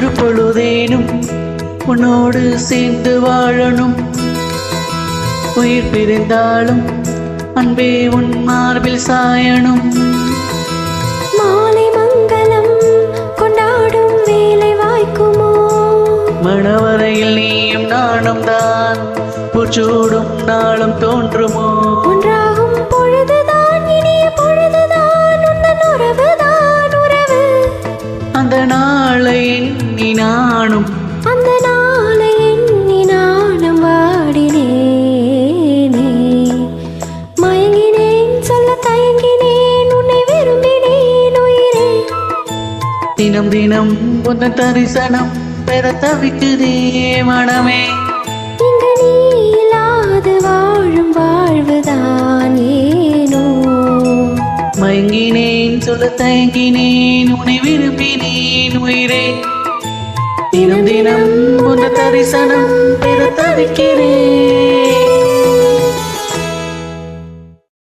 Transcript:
ஒரு பொழுதேனும் உன்னோடு சேர்ந்து வாழணும். உயிர் பிரிந்தாலும் அன்பே உன் மார்பில் சாயணும். மாலை மங்களம் கொண்டாடும் வேலை வாய்க்குமோ? மணவரையில் நீயும் நானும் தான் பூச்சூடும் நாளும் தோன்றுமோ? ஒன்றாகும் பொழுதுதான் இனிய பொழுதுதான் உந்தன் உறவுதான் உறவு. அந்த நாளை எண்ணி நானும் அந்த நாளை எண்ணி நானும் வாடினேனே. மயங்கினேன் சொல்ல தயங்கினேன் உன்னை விரும்பினேன் உயிரே. தினம் தினம் உன் தரிசனம் பெற தவிக்குதே மனமே. இங்கு நீ இல்லாது வாழும் வாழ்வுதான் ஏனோ. மயங்கினேன் சொல்ல தயங்கினேன் உன்னை விரும்பினேன் உயிரே. தினம் தினம் உன் தரிசனம் பெற தவிக்கிறேன்.